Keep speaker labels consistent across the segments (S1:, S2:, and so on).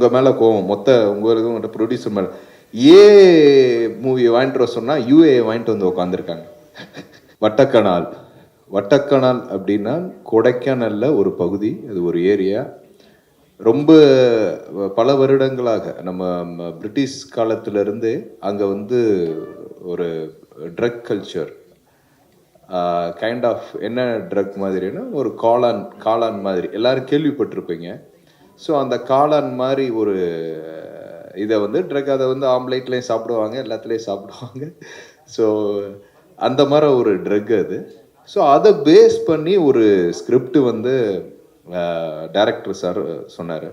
S1: உங்கள் மேலே கோவம் உங்களுக்கு ப்ரொடியூசர் மேலே ஏ மூவியை வாங்கிட்டு வர சொன்னால் யூஏ வாங்கிட்டு வந்து உட்காந்துருக்காங்க. வட்டக்கனால் அப்படின்னா கொடைக்கானல்ல ஒரு பகுதி, அது ஒரு ஏரியா. ரொம்ப பல வருடங்களாக நம்ம பிரிட்டிஷ் காலத்திலிருந்து அங்கே வந்து ஒரு ட்ரக் கல்ச்சர், கைண்ட் ஆஃப் என்ன ட்ரக் மாதிரின்னா ஒரு காளான் மாதிரி எல்லாரும் கேள்விப்பட்டிருப்பீங்க. ஸோ அந்த காளான் மாதிரி ஒரு இதை வந்து ட்ரக், அதை வந்து ஆம்லேட்லேயும் சாப்பிடுவாங்க, எல்லாத்துலேயும் சாப்பிடுவாங்க. ஸோ அந்த மாதிரி ஒரு ட்ரக் அது. ஸோ அதை பேஸ் பண்ணி ஒரு ஸ்கிரிப்ட் வந்து டைரக்டர் சார் சொன்னார்.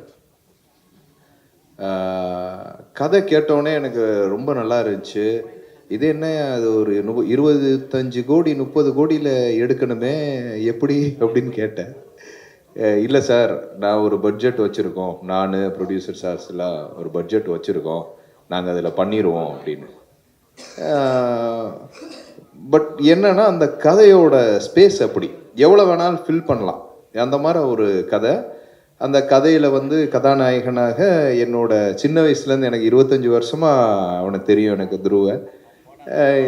S1: கதை கேட்டோடனே எனக்கு ரொம்ப நல்லா இருந்துச்சு. இது என்ன, அது ஒரு 25 கோடி 30 கோடியில் எடுக்கணுமே, எப்படி அப்படின்னு கேட்டேன். இல்லை சார், நான் ஒரு பட்ஜெட் வச்சுருக்கோம், நான் ப்ரொடியூசர் சார்ஸ் எல்லாம் ஒரு பட்ஜெட் வச்சுருக்கோம், நாங்கள் அதில் பண்ணிடுவோம் அப்படின்னு. பட் என்னன்னா அந்த கதையோட ஸ்பேஸ் அப்படி எவ்வளோ வேணாலும் ஃபில் பண்ணலாம், அந்த மாதிரி ஒரு கதை. அந்த கதையில் வந்து கதாநாயகனாக என்னோட சின்ன வயசுலேருந்து, எனக்கு 25 வருஷமாக அவனுக்கு தெரியும், எனக்கு துருவ,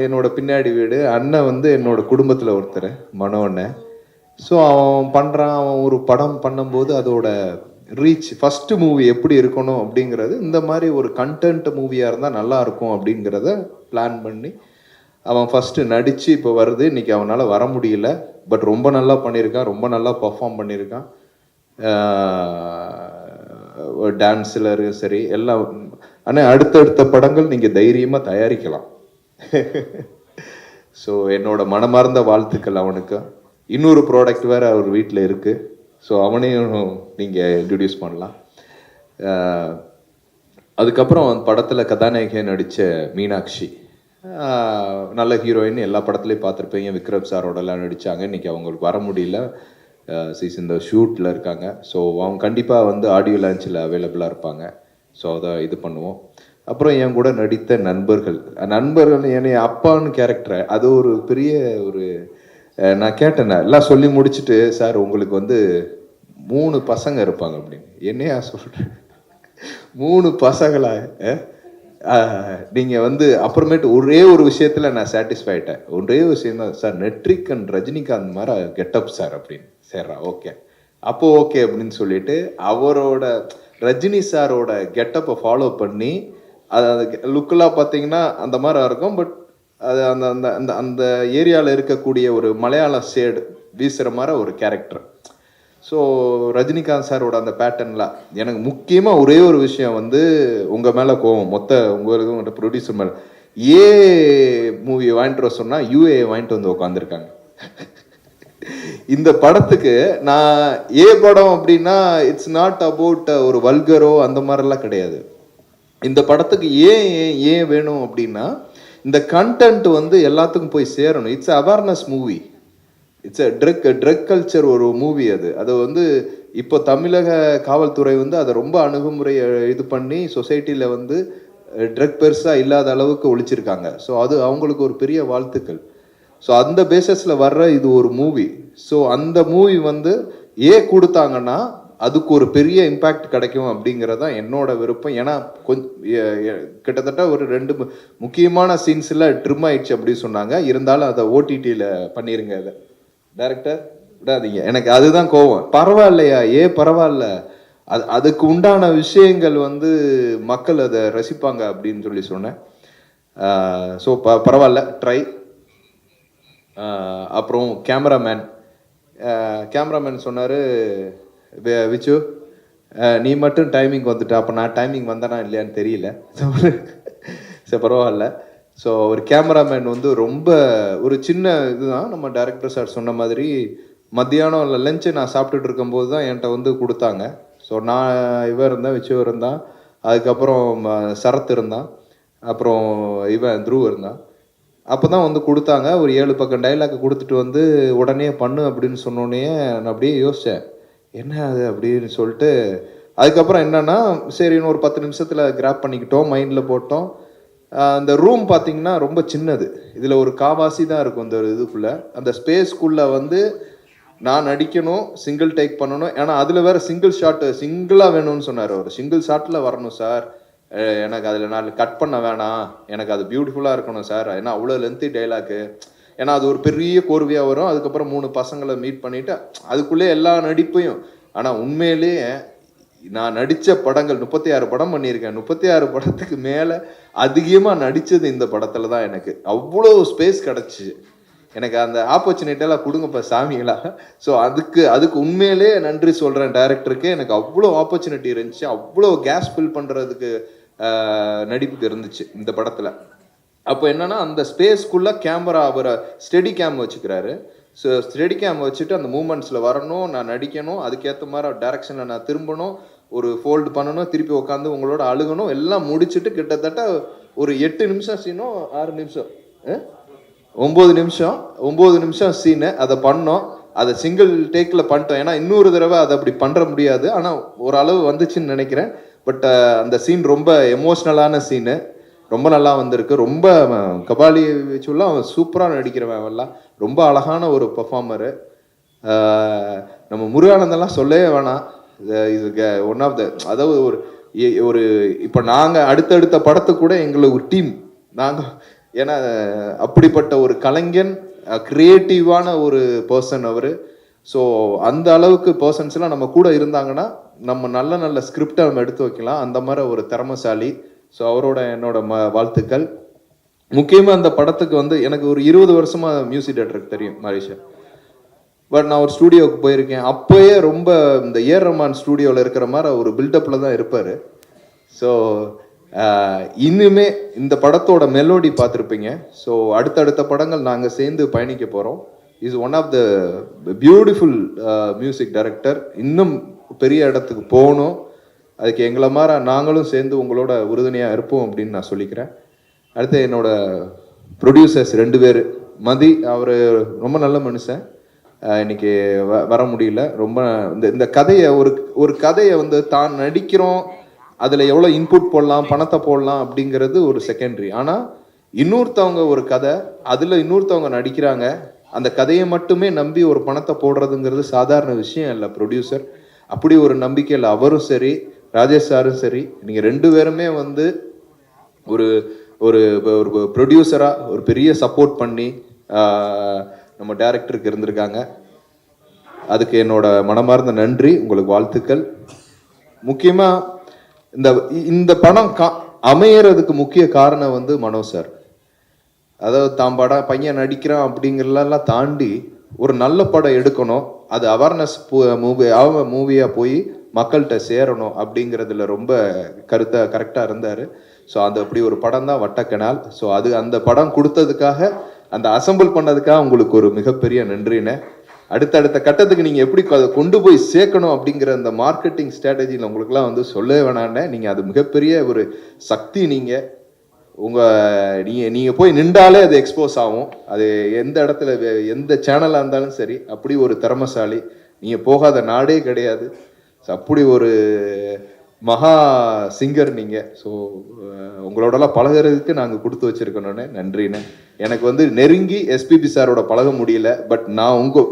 S1: என்னோட பின்னாடி வீடு அண்ணன் வந்து என்னோட குடும்பத்தில் ஒருத்தர், மனோ அண்ணன். ஸோ அவன் பண்ணுறான், அவன் ஒரு படம் பண்ணும்போது அதோட ரீச், ஃபஸ்ட்டு மூவி எப்படி இருக்கணும் அப்படிங்கிறது, இந்த மாதிரி ஒரு கண்டென்ட் மூவியாக இருந்தால் நல்லா இருக்கும் அப்படிங்கிறத பிளான் பண்ணி அவன் ஃபஸ்ட்டு நடித்து இப்போ வருது. இன்றைக்கி அவனால் வர முடியல, பட் ரொம்ப நல்லா பண்ணியிருக்கான், ரொம்ப நல்லா பர்ஃபார்ம் பண்ணியிருக்கான். டான்ஸில் சரி எல்லாம். ஆனால் அடுத்தடுத்த படங்கள் நீங்கள் தைரியமாக தயாரிக்கலாம். ஸோ என்னோட மனமார்ந்த வாழ்த்துக்கள் அவனுக்கு. இன்னொரு ப்ராடக்ட் வேறு அவர் வீட்டில் இருக்குது, ஸோ அவனையும் நீங்கள் இன்ட்ரடியூஸ் பண்ணலாம். அதுக்கப்புறம் படத்தில் கதாநாயகியாக நடித்த மீனாட்சி, நல்ல ஹீரோயின், எல்லா படத்துலையும் பார்த்துருப்பீங்க. விக்ரம் சாரோடலாம் நடித்தாங்க. இன்றைக்கி அவங்களுக்கு வர முடியல, இந்த ஷூட்டில் இருக்காங்க. ஸோ அவங்க கண்டிப்பாக வந்து ஆடியோ லான்ச்சில் அவைலபிளாக இருப்பாங்க. ஸோ அதை இது பண்ணுவோம். அப்புறம் என் கூட நடித்த நண்பர்கள் என்னை அப்பான்னு கேரக்டர், அது ஒரு பெரிய ஒரு, நான் கேட்டேன் எல்லாம் சொல்லி முடிச்சுட்டு, சார் உங்களுக்கு வந்து 3 பசங்க இருப்பாங்க அப்படின்னு. என்னையா சொல்கிறேன், 3 பசங்களா? நீங்கள் வந்து அப்புறமேட்டு ஒரே ஒரு விஷயத்தில் நான் சாட்டிஸ்ஃபை ஆகிட்டேன். ஒரே விஷயம் தான் சார், நெட்ரிக் அண்ட் ரஜினிகாந்த் மாதிரி கெட்டப் சார் அப்படின்னு. சரிடா, ஓகே, அப்போ ஓகே அப்படின்னு சொல்லிட்டு அவரோட ரஜினி சாரோட கெட்டப்பை ஃபாலோ பண்ணி, அது லுக்கெல்லாம் பார்த்தீங்கன்னா அந்த மாதிரி இருக்கும். பட் அது அந்த அந்த அந்த அந்த ஏரியாவில் இருக்கக்கூடிய ஒரு மலையாள ஷேடு வீசுகிற மாதிரி ஒரு கேரக்டர். ஸோ ரஜினிகாந்த் சாரோட அந்த பேட்டர்னில் எனக்கு முக்கியமாக ஒரே ஒரு விஷயம் வந்து, உங்கள் மேலே கோவம், உங்களுக்கு ப்ரொடியூசர் மேலே ஏ மூவியை வாங்கிட்டு வர சொன்னால் யூஏ வாங்கிட்டு வந்து உட்காந்துருக்காங்க. இந்த படத்துக்கு நான் ஏ படம் அப்படின்னா இட்ஸ் நாட் அபவுட் ஒரு வல்கரோ அந்த மாதிரிலாம் கிடையாது. இந்த படத்துக்கு ஏன் வேணும் அப்படின்னா, இந்த கண்டென்ட் வந்து எல்லாத்துக்கும் போய் சேரணும். It's awareness movie, it's drug culture ஒரு மூவி. அது வந்து இப்போ தமிழக காவல்துறை வந்து அதை ரொம்ப அணுகுமுறை இது பண்ணி சொசைட்டியில் வந்து ட்ரக் பெருசாக இல்லாத அளவுக்கு ஒழிச்சிருக்காங்க. ஸோ அது அவங்களுக்கு ஒரு பெரிய வாழ்த்துக்கள். ஸோ அந்த பேசஸில் வர்ற இது ஒரு மூவி. ஸோ அந்த மூவி வந்து கொடுத்தாங்கன்னா அதுக்கு ஒரு பெரிய இம்பேக்ட் கிடைக்கும் அப்படிங்கிறதான் என்னோட விருப்பம். ஏன்னா கிட்டத்தட்ட ஒரு 2 முக்கியமான சீன்ஸில் ட்ரிம் ஆயிடுச்சு அப்படின்னு சொன்னாங்க. இருந்தாலும் அதை ஓடிடியில் பண்ணிடுங்க. அதை டைரக்டர் விடாதீங்க, எனக்கு அதுதான் கோவம். பரவாயில்லையா, பரவாயில்ல, அதுக்கு உண்டான விஷயங்கள் வந்து மக்கள் அதை ரசிப்பாங்க அப்படின்னு சொல்லி சொன்னேன். ஸோ பரவாயில்ல, ட்ரை. அப்புறம் கேமராமேன் சொன்னார், விச்சு நீ மட்டும் டைமிங் வந்துட்ட, அப்போ நான் டைமிங் வந்தேனா இல்லையான்னு தெரியல. சரி பரவாயில்ல. ஸோ ஒரு கேமராமேன் வந்து ரொம்ப ஒரு சின்ன இதுதான். நம்ம டைரக்டர் சார் சொன்ன மாதிரி மத்தியானம் லஞ்சு நான் சாப்பிட்டுட்டு இருக்கும்போது தான் என்கிட்ட வந்து கொடுத்தாங்க. ஸோ நான் இருந்தேன், விச்சு இருந்தான், அதுக்கப்புறம் சரத் இருந்தான், அப்புறம் துருவ் இருந்தான். அப்போ தான் வந்து கொடுத்தாங்க. ஒரு 7 பக்கம் டைலாக் கொடுத்துட்டு வந்து உடனே பண்ணு அப்படின்னு சொன்னோடனே நான் அப்படியே யோசித்தேன், என்ன அது அப்படின்னு சொல்லிட்டு. அதுக்கப்புறம் என்னன்னா, சரி இன்னும் ஒரு 10 நிமிஷத்தில் கிராப் பண்ணிக்கிட்டோம், மைண்டில் போட்டோம். அந்த ரூம் பார்த்தீங்கன்னா ரொம்ப சின்னது. இதில் ஒரு காவாசி தான் இருக்கும் இந்த இதுக்குள்ளே. அந்த ஸ்பேஸ்க்குள்ளே வந்து நான் நடிக்கணும், சிங்கிள் டேக் பண்ணணும். ஏன்னா அதில் வேற சிங்கிள் ஷாட் சிங்கிளாக வேணும்னு சொன்னார் அவர். சிங்கிள் ஷாட்டில் வரணும் சார், எனக்கு அதில் நான் கட் பண்ண வேணாம், எனக்கு அது பியூட்டிஃபுல்லாக இருக்கணும் சார். ஏன்னா அவ்வளோ லென்த்தி டைலாக்கு, ஏன்னா அது ஒரு பெரிய கோர்வையாக வரும். அதுக்கப்புறம் 3 பசங்களை மீட் பண்ணிவிட்டு அதுக்குள்ளே எல்லா நடிப்பையும். ஆனால் உண்மையிலேயே நான் நடித்த படங்கள் 36 படம் பண்ணியிருக்கேன். 36 படத்துக்கு மேலே அதிகமாக நடித்தது இந்த படத்தில் தான். எனக்கு அவ்வளோ ஸ்பேஸ் கிடச்சி, எனக்கு அந்த ஆப்பர்ச்சுனிட்டியெல்லாம் கொடுங்கப்பா சாமிங்களா. ஸோ அதுக்கு உண்மையிலே நன்றி சொல்கிறேன் டைரக்டருக்கு. எனக்கு அவ்வளோ ஆப்பர்ச்சுனிட்டி இருந்துச்சு, அவ்வளோ கேஸ் ஃபில் பண்ணுறதுக்கு நடிப்புக்கு இருந்துச்சு இந்த படத்தில். அப்போ என்னன்னா அந்த ஸ்பேஸ்க்குள்ளே கேமரா அவரை ஸ்டெடி கேம் வச்சுக்கிறாரு. ஸோ ஸ்டெடி கேம் வச்சுட்டு அந்த மூமெண்ட்ஸில் வரணும், நான் நடிக்கணும், அதுக்கேற்ற மாதிரி டைரக்ஷனில் நான் திரும்பணும், ஒரு ஃபோல்டு பண்ணணும், திருப்பி உட்காந்து உங்களோட அழுகணும், எல்லாம் முடிச்சுட்டு கிட்டத்தட்ட ஒரு 8 நிமிஷம் சீனோ 6 நிமிஷம் 9 நிமிஷம் சீனு அதை பண்ணோம். அதை சிங்கிள் டேக்கில் பண்ணிட்டோம். ஏன்னா இன்னொரு தடவை அதை அப்படி பண்ணுற முடியாது. ஆனால் ஓரளவு வந்துச்சுன்னு நினைக்கிறேன். பட் அந்த சீன் ரொம்ப எமோஷ்னலான சீனு, ரொம்ப நல்லா வந்திருக்கு. ரொம்ப கபாலி வச்சுலாம் அவன் சூப்பராக நடிக்கிறவன். அவெல்லாம் ரொம்ப அழகான ஒரு பர்ஃபார்மரு. நம்ம முருகானந்தெல்லாம் சொல்லவே வேணாம். இது ஒன் ஆஃப் த, அதாவது ஒரு இப்போ நாங்கள் அடுத்தடுத்த படத்துக்கு கூட எங்களுக்கு ஒரு டீம் நாங்கள், ஏன்னா அப்படிப்பட்ட ஒரு கலைஞன், கிரியேட்டிவான ஒரு பர்சன் அவர். ஸோ அந்த அளவுக்கு பர்சன்ஸ்லாம் நம்ம கூட இருந்தாங்கன்னா நம்ம நல்ல நல்ல ஸ்கிரிப்டை நம்ம எடுத்து வைக்கலாம். அந்த மாதிரி ஒரு திறமைசாலி. ஸோ அவரோட என்னோட வாழ்த்துக்கள். முக்கியமாக அந்த படத்துக்கு வந்து எனக்கு ஒரு 20 வருஷமாக மியூசிக் டைரக்டருக்கு தெரியும் மாரிஷா. பட் நான் ஒரு ஸ்டூடியோவுக்கு போயிருக்கேன். அப்போயே ரொம்ப இந்த ஏஆர் ரஹ்மான் ஸ்டூடியோவில் இருக்கிற மாதிரி ஒரு பில்டப்பில் தான் இருப்பார். ஸோ இன்னுமே இந்த படத்தோட மெலோடி பார்த்துருப்பீங்க. ஸோ அடுத்தடுத்த படங்கள் நாங்கள் சேர்ந்து பயணிக்க போகிறோம். Is one of the beautiful music director. இன்னும் பெரிய இடத்துக்கு போகணும். அதுக்கு எங்களை மாதிரி நாங்களும் சேர்ந்து உங்களோட உறுதுணையாக இருப்போம் அப்படின்னு நான் சொல்லிக்கிறேன். அடுத்து என்னோட ப்ரொடியூசர்ஸ் 2 பேர். மதி, அவர் ரொம்ப நல்ல மனுஷன், இன்னைக்கு வர முடியல. ரொம்ப இந்த கதையை ஒரு கதையை வந்து தான் நடிக்கிறோம், அதில் எவ்வளோ இன்புட் போடலாம், பணத்தை போடலாம் அப்படிங்கிறது ஒரு செகண்டரி. ஆனால் இன்னொருத்தவங்க ஒரு கதை, அதில் இன்னொருத்தவங்க நடிக்கிறாங்க, அந்த கதையை மட்டுமே நம்பி ஒரு பணத்தை போடுறதுங்கிறது சாதாரண விஷயம் இல்லை. ப்ரொடியூசர் அப்படி ஒரு நம்பிக்கையில் அவரும் சரி, ராஜேஷ் சாரும் சரி, நீங்கள் 2 பேருமே வந்து ஒரு ஒரு ப்ரொடியூசராக ஒரு பெரிய சப்போர்ட் பண்ணி நம்ம டைரக்டருக்கு இருந்திருக்காங்க. அதுக்கு என்னோட மனமார்ந்த நன்றி, உங்களுக்கு வாழ்த்துக்கள். முக்கியமாக இந்த படம் அமையறதுக்கு முக்கிய காரணம் வந்து மனோ சார். அதாவது பையன் நடிக்கிறான் அப்படிங்கிறதெல்லாம் தாண்டி ஒரு நல்ல படம் எடுக்கணும், அது அவேர்னஸ் மூவியாக போய் மக்கள்கிட்ட சேரணும் அப்படிங்கிறதுல ரொம்ப கரெக்டாக இருந்தார். ஸோ அப்படி ஒரு படம் தான் வட்டக்கனால். ஸோ அந்த படம் கொடுத்ததுக்காக, அந்த அசம்பிள் பண்ணதுக்காக உங்களுக்கு ஒரு மிகப்பெரிய நன்றிண்ணே. அடுத்தடுத்த கட்டத்துக்கு நீங்கள் எப்படி கொண்டு போய் சேர்க்கணும் அப்படிங்கிற அந்த மார்க்கெட்டிங் ஸ்ட்ராட்டஜியில் உங்களுக்குலாம் வந்து சொல்லவே வேணாண்ணே. நீங்கள் அது மிகப்பெரிய ஒரு சக்தி. நீங்கள் போய் நின்றாலே அது எக்ஸ்போஸ் ஆகும். அது எந்த இடத்துல எந்த சேனலாக இருந்தாலும் சரி. அப்படி ஒரு திறமைசாலி, நீங்கள் போகாத நாடே கிடையாது. ஸோ அப்படி ஒரு மகா சிங்கர் நீங்கள். ஸோ உங்களோடலாம் பழகிறதுக்கு நாங்கள் கொடுத்து வச்சுருக்கணுண்ணே. நன்றிண்ணே. எனக்கு வந்து நெருங்கி எஸ்பிபி சாரோட பழக முடியல. பட் நான் உங்கள்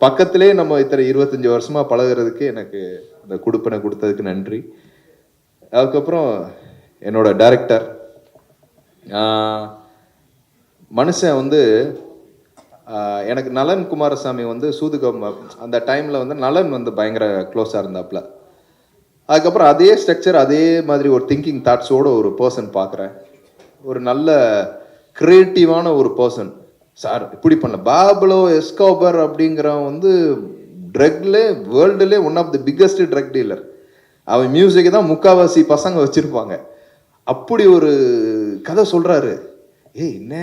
S1: பக்கத்திலே நம்ம இத்தனை 25 வருஷமாக பழகிறதுக்கு எனக்கு அந்த கொடுப்பனை கொடுத்ததுக்கு நன்றி. அதுக்கப்புறம் என்னோட டைரக்டர் மனுஷன் வந்து எனக்கு நலன் குமாரசாமி வந்து சூதுகம் அந்த டைமில் வந்து நலன் வந்து பயங்கர க்ளோஸாக இருந்தாப்புல. அதுக்கப்புறம் அதே ஸ்ட்ரக்சர், அதே மாதிரி ஒரு திங்கிங் தாட்ஸோட ஒரு பர்சன் பார்க்குறேன். ஒரு நல்ல க்ரியேட்டிவான ஒரு பர்சன். சார் இப்படி பண்ணல. பாப்லோ எஸ்கோபர் அப்படிங்கிறவன் வந்து ட்ரக்லே வேர்ல்டுலே one of the biggest drug dealer. அவன் மியூசிக்கை தான் முக்கால்வாசி பசங்க வச்சுருப்பாங்க. அப்படி ஒரு கதை சொல்கிறாரு. என்ன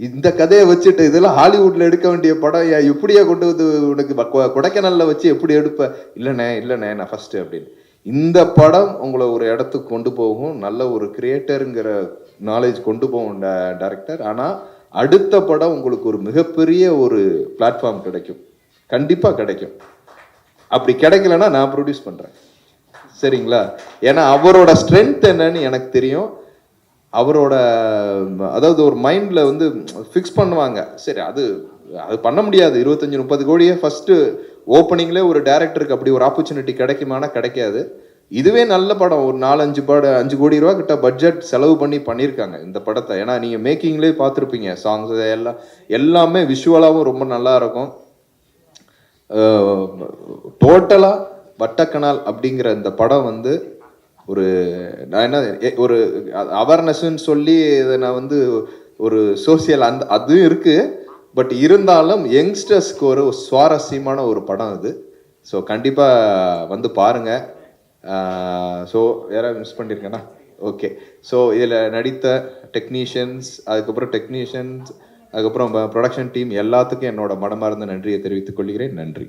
S1: இந்த கதையை வச்சுட்டு இதெல்லாம் ஹாலிவுட்டில் எடுக்க வேண்டிய படம் எப்படியா கொண்டு வந்து உனக்கு கொடைக்கானலில் வச்சு எப்படி எடுப்ப? இல்லைண்ணே நான் ஃபஸ்ட்டு அப்படின்னு. இந்த படம் உங்களை ஒரு இடத்துக்கு கொண்டு போகும், நல்ல ஒரு கிரியேட்டருங்கிற நாலேஜ் கொண்டு போகும் டைரக்டர். ஆனால் அடுத்த படம் உங்களுக்கு ஒரு மிகப்பெரிய ஒரு பிளாட்ஃபார்ம் கிடைக்கும், கண்டிப்பாக கிடைக்கும். அப்படி கிடைக்கலன்னா நான் ப்ரொடியூஸ் பண்ணுறேன், சரிங்களா? ஏன்னா அவரோட ஸ்ட்ரென்த் என்னன்னு எனக்கு தெரியும். அவரோட அதாவது ஒரு மைண்டில் வந்து ஃபிக்ஸ் பண்ணுவாங்க. சரி, அது அது பண்ண முடியாது. 25-30 கோடியே ஃபர்ஸ்ட் ஓப்பனிங்லேயே ஒரு டேரக்டருக்கு அப்படி ஒரு ஆப்பர்ச்சுனிட்டி கிடைக்குமானா கிடைக்காது. இதுவே நல்ல படம். ஒரு 4-5 படம் 5 கோடி ரூபா கிட்ட பட்ஜெட் செலவு பண்ணி பண்ணியிருக்காங்க இந்த படத்தை. ஏன்னா நீங்கள் மேக்கிங்லேயே பார்த்துருப்பீங்க. சாங்ஸ் எல்லாமே விஷுவலாகவும் ரொம்ப நல்லா இருக்கும். டோட்டலாக வட்டக்கனால் அப்படிங்கிற இந்த படம் வந்து ஒரு நான் என்ன ஒரு அவேர்னஸ்ன்னு சொல்லி இதை நான் வந்து ஒரு சோசியல் அதுவும் இருக்குது. பட் இருந்தாலும் யங்ஸ்டர்ஸ்க்கு ஒரு சுவாரஸ்யமான ஒரு படம் இது. ஸோ கண்டிப்பாக வந்து பாருங்கள். ஸோ யாராவது மிஸ் பண்ணியிருக்கேன்னா ஓகே. ஸோ இதில் நடித்த டெக்னீஷியன்ஸ், அதுக்கப்புறம் ப்ரொடக்ஷன் டீம் எல்லாத்துக்கும் என்னோட மனமார்ந்த நன்றியை தெரிவித்துக் கொள்கிறேன். நன்றி.